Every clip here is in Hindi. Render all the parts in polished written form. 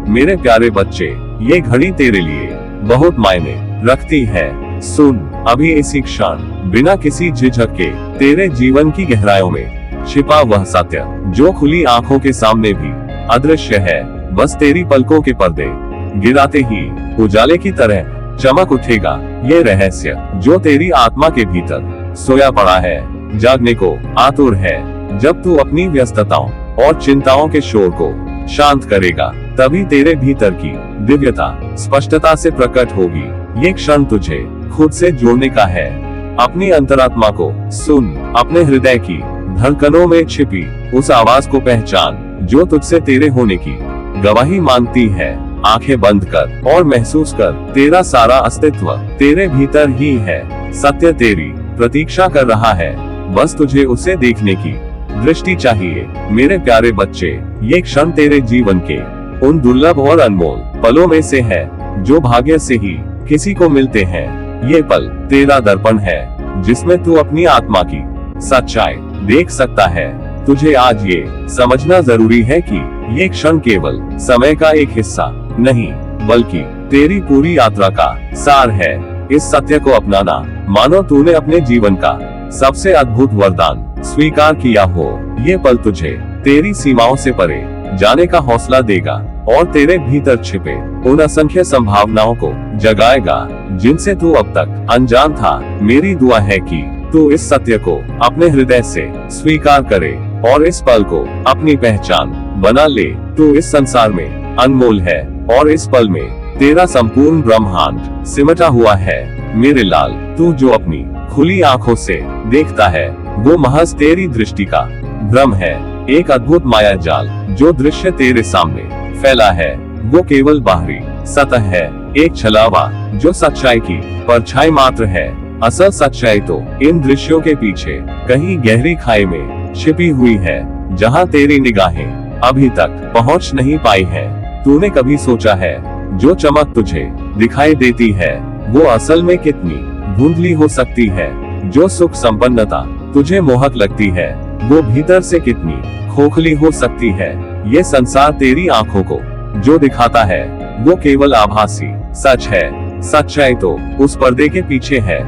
मेरे प्यारे बच्चे, ये घड़ी तेरे लिए बहुत मायने रखती है। सुन, अभी इसी क्षण बिना किसी झिझक के तेरे जीवन की गहराइयों में छिपा वह सत्य जो खुली आंखों के सामने भी अदृश्य है। बस तेरी पलकों के पर्दे गिराते ही उजाले की तरह चमक उठेगा ये रहस्य जो तेरी आत्मा के भीतर सोया पड़ा है, जागने को आतुर है। जब तू अपनी व्यस्तताओं और चिंताओं के शोर को शांत करेगा, तभी तेरे भीतर की दिव्यता स्पष्टता से प्रकट होगी। ये क्षण तुझे खुद से जोड़ने का है। अपनी अंतरात्मा को सुन, अपने हृदय की धड़कनों में छिपी उस आवाज को पहचान जो तुझसे तेरे होने की गवाही मांगती है। आंखें बंद कर और महसूस कर, तेरा सारा अस्तित्व तेरे भीतर ही है। सत्य तेरी प्रतीक्षा कर रहा है, बस तुझे उसे देखने की दृष्टि चाहिए। मेरे प्यारे बच्चे, ये क्षण तेरे जीवन के उन दुर्लभ और अनमोल पलों में से है जो भाग्य से ही किसी को मिलते हैं। ये पल तेरा दर्पण है जिसमें तू अपनी आत्मा की सच्चाई देख सकता है। तुझे आज ये समझना जरूरी है कि ये क्षण केवल समय का एक हिस्सा नहीं, बल्कि तेरी पूरी यात्रा का सार है। इस सत्य को अपनाना मानो तूने अपने जीवन का सबसे अद्भुत वरदान स्वीकार किया हो। ये पल तुझे तेरी सीमाओं से परे जाने का हौसला देगा और तेरे भीतर छिपे उन असंख्य संभावनाओं को जगाएगा जिनसे तू अब तक अनजान था। मेरी दुआ है कि तू इस सत्य को अपने हृदय से स्वीकार करे और इस पल को अपनी पहचान बना ले। तू इस संसार में अनमोल है और इस पल में तेरा संपूर्ण ब्रह्मांड सिमटा हुआ है। मेरे लाल, तू जो अपनी खुली आंखों से देखता है वो महज तेरी दृष्टि का भ्रम है। एक अद्भुत माया जाल जो दृश्य तेरे सामने फैला है वो केवल बाहरी सतह है, एक छलावा जो सच्चाई की परछाई मात्र है। असल सच्चाई तो इन दृश्यों के पीछे कहीं गहरी खाई में छिपी हुई है, जहां तेरी निगाहें अभी तक पहुंच नहीं पाई है। तूने कभी सोचा है जो चमक तुझे दिखाई देती है वो असल में कितनी धुंधली हो सकती है? जो सुख संपन्नता तुझे मोहक लगती है वो भीतर से कितनी खोखली हो सकती है? ये संसार तेरी आंखों को जो दिखाता है वो केवल आभासी सच है। सच्चाई तो उस पर्दे के पीछे है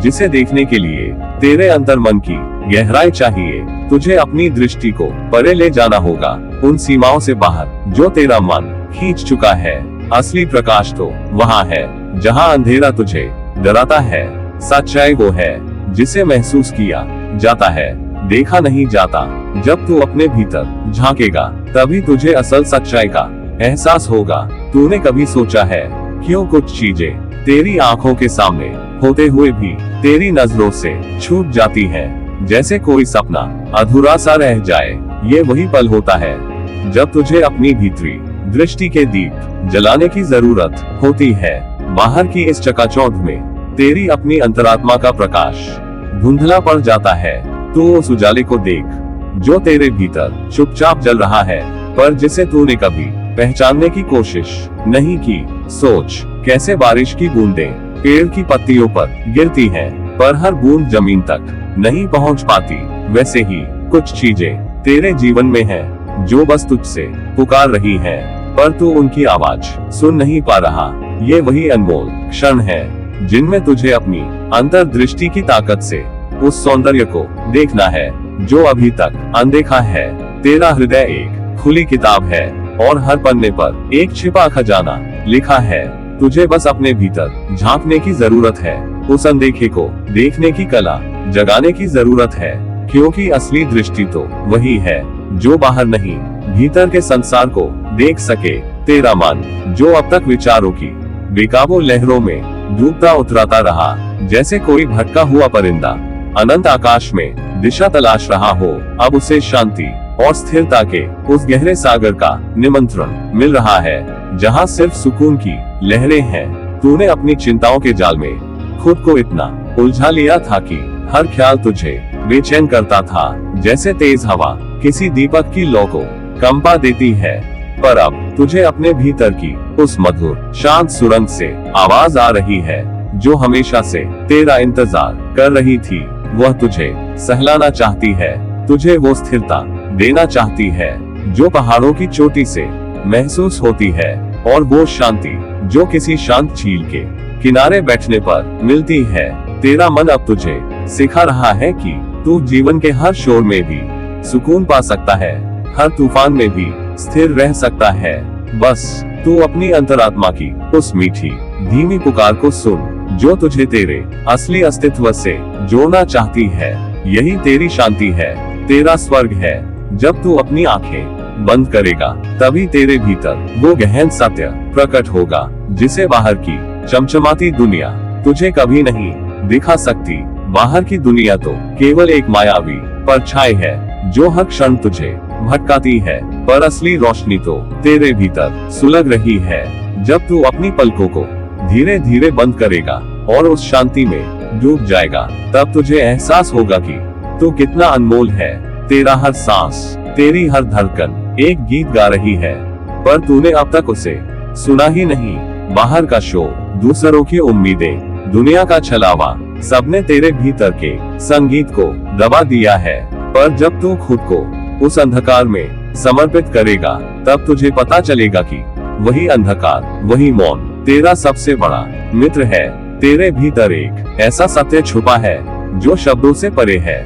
जिसे देखने के लिए तेरे अंतर मन की गहराई चाहिए। तुझे अपनी दृष्टि को परे ले जाना होगा, उन सीमाओं से बाहर जो तेरा मन खींच चुका है। असली प्रकाश तो वहाँ है जहाँ अंधेरा तुझे डराता है। सच्चाई वो है जिसे महसूस किया जाता है, देखा नहीं जाता। जब तू अपने भीतर झांकेगा तभी तुझे असल सच्चाई का एहसास होगा। तूने कभी सोचा है क्यों कुछ चीजें तेरी आंखों के सामने होते हुए भी तेरी नजरों से छूट जाती हैं, जैसे कोई सपना अधूरा सा रह जाए? ये वही पल होता है जब तुझे अपनी भीतरी दृष्टि के दीप जलाने की जरूरत होती है। बाहर की इस चकाचौंध में तेरी अपनी अंतरात्मा का प्रकाश धुंधला पड़ जाता है। तू उस उजाले को देख जो तेरे भीतर चुपचाप जल रहा है, पर जिसे तूने कभी पहचानने की कोशिश नहीं की। सोच कैसे बारिश की बूंदें पेड़ की पत्तियों पर गिरती हैं, पर हर बूंद जमीन तक नहीं पहुंच पाती। वैसे ही कुछ चीजें तेरे जीवन में हैं जो बस तुझसे पुकार रही हैं, पर तू उनकी आवाज सुन नहीं पा रहा। ये वही अनमोल क्षण है जिनमें तुझे अपनी अंतर्दृष्टि की ताकत से उस सौंदर्य को देखना है जो अभी तक अनदेखा है। तेरा हृदय एक खुली किताब है और हर पन्ने पर एक छिपा खजाना लिखा है। तुझे बस अपने भीतर झांकने की जरूरत है, उस अनदेखे को देखने की कला जगाने की जरूरत है, क्योंकि असली दृष्टि तो वही है जो बाहर नहीं भीतर के संसार को देख सके। तेरा मन जो अब तक विचारों की बेकाबू लहरों में डूबता उतराता रहा, जैसे कोई भटका हुआ परिंदा अनंत आकाश में दिशा तलाश रहा हो, अब उसे शांति और स्थिरता के उस गहरे सागर का निमंत्रण मिल रहा है जहां सिर्फ सुकून की लहरें हैं। तूने अपनी चिंताओं के जाल में खुद को इतना उलझा लिया था कि हर ख्याल तुझे बेचैन करता था, जैसे तेज हवा किसी दीपक की लौ को कंपा देती है। पर अब तुझे अपने भीतर की उस मधुर शांत सुरंग से आवाज आ रही है जो हमेशा से तेरा इंतजार कर रही थी। वह तुझे सहलाना चाहती है, तुझे वो स्थिरता देना चाहती है जो पहाड़ों की चोटी से महसूस होती है, और वो शांति जो किसी शांत झील के किनारे बैठने पर मिलती है। तेरा मन अब तुझे सिखा रहा है कि तू जीवन के हर शोर में भी सुकून पा सकता है, हर तूफान में भी स्थिर रह सकता है। बस तू अपनी अंतरात्मा की उस मीठी धीमी पुकार को सुन जो तुझे तेरे असली अस्तित्व से जोड़ना चाहती है। यही तेरी शांति है, तेरा स्वर्ग है। जब तू अपनी आंखें बंद करेगा तभी तेरे भीतर वो गहन सत्य प्रकट होगा जिसे बाहर की चमचमाती दुनिया तुझे कभी नहीं दिखा सकती। बाहर की दुनिया तो केवल एक मायावी परछाई है जो हर क्षण तुझे भटकाती है, पर असली रोशनी तो तेरे भीतर सुलग रही है। जब तू अपनी पलकों को धीरे धीरे बंद करेगा और उस शांति में डूब जाएगा, तब तुझे एहसास होगा कि तू कितना अनमोल है। तेरा हर सांस, तेरी हर धड़कन एक गीत गा रही है, पर तूने अब तक उसे सुना ही नहीं। बाहर का शोर, दूसरों की उम्मीदें, दुनिया का छलावा, सबने तेरे भीतर के संगीत को दबा दिया है। पर जब तू खुद को उस अंधकार में समर्पित करेगा, तब तुझे पता चलेगा कि वही अंधकार, वही मौन तेरा सबसे बड़ा मित्र है। तेरे भीतर एक ऐसा सत्य छुपा है जो शब्दों से परे है।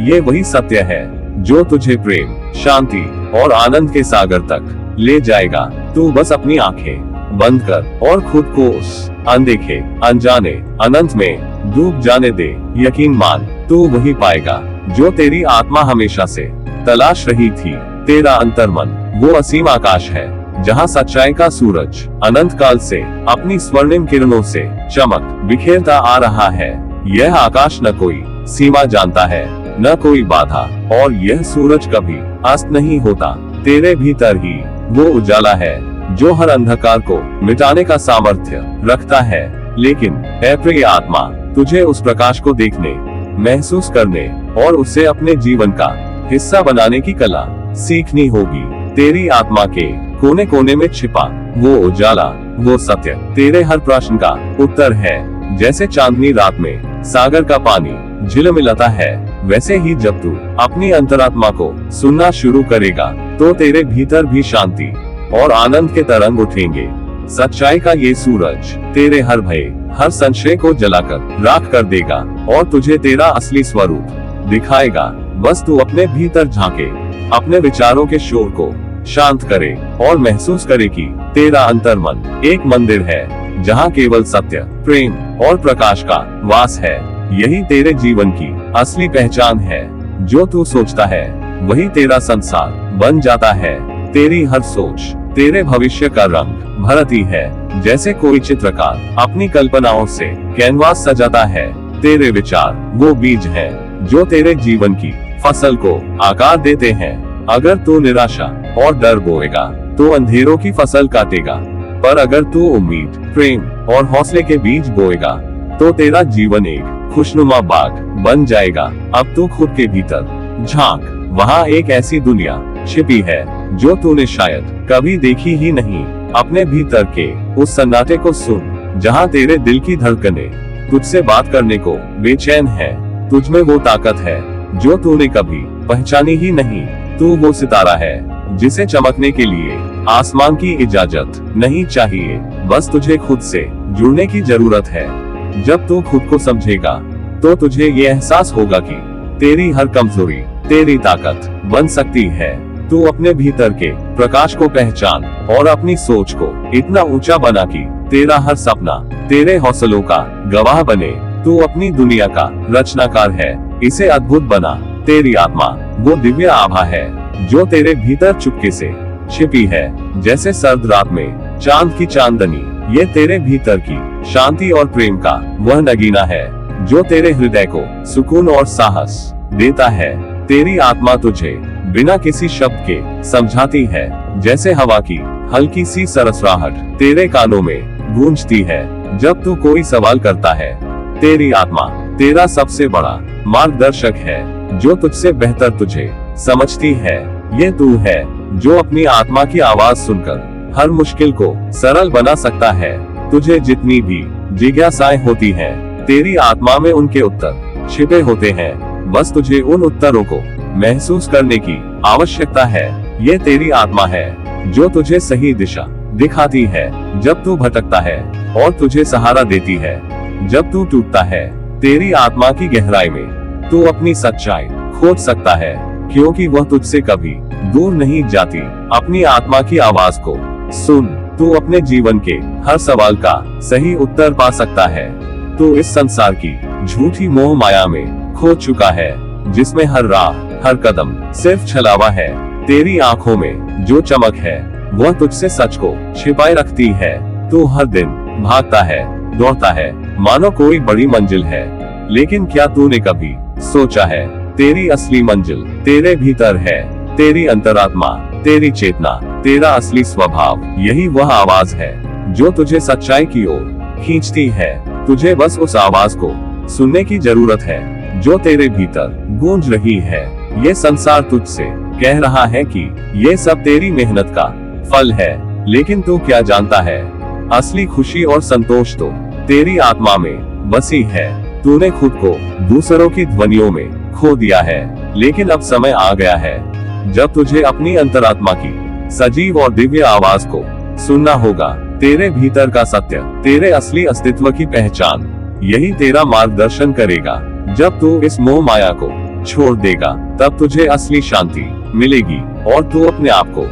ये वही सत्य है जो तुझे प्रेम, शांति और आनंद के सागर तक ले जाएगा। तू बस अपनी आंखें बंद कर और खुद को उस अनदेखे, अनजाने अनंत में डूब जाने दे। यकीन मान, तू वही पाएगा जो तेरी आत्मा हमेशा से तलाश रही थी। तेरा अंतर्मन वो असीम आकाश है जहाँ सच्चाई का सूरज अनंत काल से अपनी स्वर्णिम किरणों से चमक बिखेरता आ रहा है। यह आकाश न कोई सीमा जानता है, न कोई बाधा, और यह सूरज कभी अस्त नहीं होता। तेरे भीतर ही वो उजाला है जो हर अंधकार को मिटाने का सामर्थ्य रखता है। लेकिन ऐ प्रिय आत्मा, तुझे उस प्रकाश को देखने, महसूस करने और उसे अपने जीवन का हिस्सा बनाने की कला सीखनी होगी। तेरी आत्मा के कोने कोने में छिपा वो उजाला, वो सत्य तेरे हर प्रश्न का उत्तर है। जैसे चांदनी रात में सागर का पानी झिलमिलाता है, वैसे ही जब तू अपनी अंतरात्मा को सुनना शुरू करेगा तो तेरे भीतर भी शांति और आनंद के तरंग उठेंगे। सच्चाई का ये सूरज तेरे हर भय, हर संशय को जलाकर राख कर देगा और तुझे तेरा असली स्वरूप दिखाएगा। बस तू अपने भीतर झांके, अपने विचारों के शोर को शांत करे और महसूस करे कि तेरा अंतर्मन एक मंदिर है जहाँ केवल सत्य, प्रेम और प्रकाश का वास है। यही तेरे जीवन की असली पहचान है। जो तू सोचता है वही तेरा संसार बन जाता है। तेरी हर सोच तेरे भविष्य का रंग भरती है। जैसे कोई चित्रकार अपनी कल्पनाओं से कैनवास सजाता है, तेरे विचार वो बीज हैं जो तेरे जीवन की फसल को आकार देते हैं। अगर तू निराशा और डर बोएगा तो अंधेरों की फसल काटेगा, पर अगर तू उम्मीद, प्रेम और हौसले के बीज बोएगा तो तेरा जीवन एक खुशनुमा बाग बन जाएगा। अब तू खुद के भीतर झांक, वहाँ एक ऐसी दुनिया छिपी है जो तूने शायद कभी देखी ही नहीं। अपने भीतर के उस सन्नाटे को सुन जहाँ तेरे दिल की धड़कनें तुझसे बात करने को बेचैन है। तुझमें वो ताकत है जो तूने कभी पहचानी ही नहीं। तू वो सितारा है जिसे चमकने के लिए आसमान की इजाजत नहीं चाहिए, बस तुझे खुद से जुड़ने की जरूरत है। जब तू खुद को समझेगा तो तुझे ये एहसास होगा कि तेरी हर कमजोरी तेरी ताकत बन सकती है। तू अपने भीतर के प्रकाश को पहचान और अपनी सोच को इतना ऊंचा बना कि तेरा हर सपना तेरे हौसलों का गवाह बने। तू अपनी दुनिया का रचनाकार है, इसे अद्भुत बना। तेरी आत्मा वो दिव्य आभा है जो तेरे भीतर चुपके से छिपी है। जैसे सर्द रात में चांद की चांदनी, ये तेरे भीतर की शांति और प्रेम का वह नगीना है जो तेरे हृदय को सुकून और साहस देता है। तेरी आत्मा तुझे बिना किसी शब्द के समझाती है, जैसे हवा की हल्की सी सरसराहट तेरे कानों में गूंजती है जब तू कोई सवाल करता है। तेरी आत्मा तेरा सबसे बड़ा मार्गदर्शक है जो तुझसे बेहतर तुझे समझती है। ये तू है जो अपनी आत्मा की आवाज सुनकर हर मुश्किल को सरल बना सकता है। तुझे जितनी भी जिज्ञासाएं होती हैं, तेरी आत्मा में उनके उत्तर छिपे होते हैं। बस तुझे उन उत्तरों को महसूस करने की आवश्यकता है। ये तेरी आत्मा है जो तुझे सही दिशा दिखाती है जब तू भटकता है, और तुझे सहारा देती है जब तू टूटता है। तेरी आत्मा की गहराई में तू अपनी सच्चाई खोज सकता है, क्योंकि वह तुझसे कभी दूर नहीं जाती। अपनी आत्मा की आवाज को सुन, तू अपने जीवन के हर सवाल का सही उत्तर पा सकता है। तू इस संसार की झूठी मोह माया में खो चुका है, जिसमें हर राह हर कदम सिर्फ छलावा है। तेरी आंखों में जो चमक है वह तुझसे सच को छिपाए रखती है। तू हर दिन भागता है, दौड़ता है, मानो कोई बड़ी मंजिल है, लेकिन क्या तूने कभी सोचा है तेरी असली मंजिल तेरे भीतर है। तेरी अंतरात्मा, तेरी चेतना, तेरा असली स्वभाव, यही वह आवाज है जो तुझे सच्चाई की ओर खींचती है। तुझे बस उस आवाज को सुनने की जरूरत है जो तेरे भीतर गूंज रही है। ये संसार तुझसे कह रहा है कि ये सब तेरी मेहनत का फल है, लेकिन तू क्या जानता है, असली खुशी और संतोष तो तेरी आत्मा में बसी है। तूने खुद को दूसरों की ध्वनियों में खो दिया है, लेकिन अब समय आ गया है जब तुझे अपनी अंतरात्मा की सजीव और दिव्य आवाज को सुनना होगा। तेरे भीतर का सत्य, तेरे असली अस्तित्व की पहचान, यही तेरा मार्गदर्शन करेगा। जब तू इस मोह माया को छोड़ देगा, तब तुझे असली शांति मिलेगी और तू अपने आप को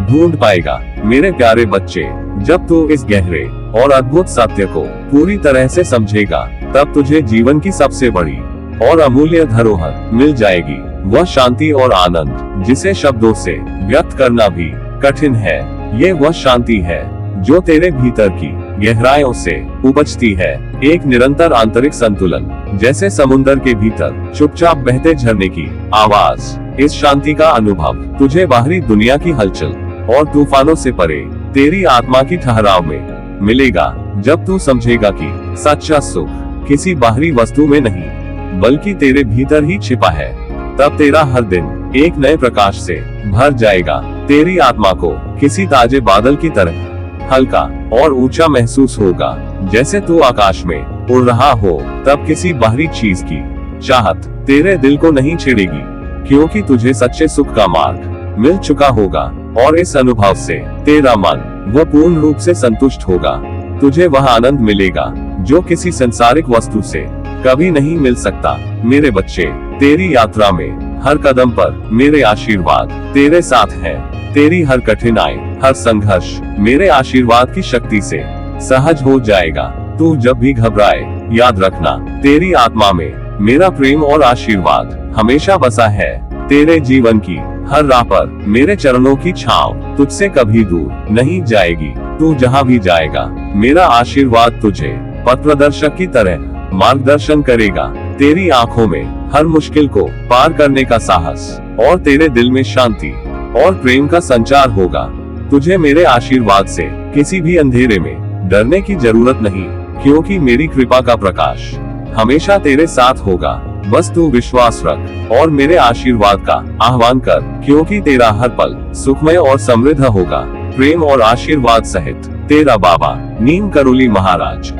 ढूंढ पाएगा। मेरे प्यारे बच्चे, जब तू इस गहरे और अद्भुत सत्य को पूरी तरह से समझेगा, तब तुझे जीवन की सबसे बड़ी और अमूल्य धरोहर मिल जाएगी। वह शांति और आनंद जिसे शब्दों से व्यक्त करना भी कठिन है। ये वह शांति है जो तेरे भीतर की गहराइयों से उपजती है, एक निरंतर आंतरिक संतुलन, जैसे समुद्र के भीतर चुपचाप बहते झरने की आवाज। इस शांति का अनुभव तुझे बाहरी दुनिया की हलचल और तूफानों से परे तेरी आत्मा की ठहराव में मिलेगा। जब तू समझेगा कि सच्चा सुख किसी बाहरी वस्तु में नहीं, बल्कि तेरे भीतर ही छिपा है, तब तेरा हर दिन एक नए प्रकाश से भर जाएगा। तेरी आत्मा को किसी ताजे बादल की तरह हल्का और ऊंचा महसूस होगा, जैसे तू आकाश में उड़ रहा हो। तब किसी बाहरी चीज की चाहत तेरे दिल को नहीं छेड़ेगी, क्योंकि तुझे सच्चे सुख का मार्ग मिल चुका होगा, और इस अनुभव से तेरा मन वह पूर्ण रूप से संतुष्ट होगा। तुझे वह आनंद मिलेगा जो किसी सांसारिक वस्तु से कभी नहीं मिल सकता। मेरे बच्चे, तेरी यात्रा में हर कदम पर मेरे आशीर्वाद तेरे साथ हैं। तेरी हर कठिनाई, हर संघर्ष मेरे आशीर्वाद की शक्ति से सहज हो जाएगा। तू जब भी घबराए, याद रखना, तेरी आत्मा में मेरा प्रेम और आशीर्वाद हमेशा बसा है। तेरे जीवन की हर राह पर मेरे चरणों की छांव तुझसे कभी दूर नहीं जाएगी। तू जहाँ भी जाएगा, मेरा आशीर्वाद तुझे पथ प्रदर्शक की तरह मार्गदर्शन करेगा। तेरी आंखों में हर मुश्किल को पार करने का साहस, और तेरे दिल में शांति और प्रेम का संचार होगा। तुझे मेरे आशीर्वाद से किसी भी अंधेरे में डरने की जरूरत नहीं, क्योंकि मेरी कृपा का प्रकाश हमेशा तेरे साथ होगा। बस तू विश्वास रख और मेरे आशीर्वाद का आह्वान कर, क्योंकि तेरा हर पल सुखमय और समृद्ध होगा। प्रेम और आशीर्वाद सहित, तेरा बाबा नीम करोली महाराज।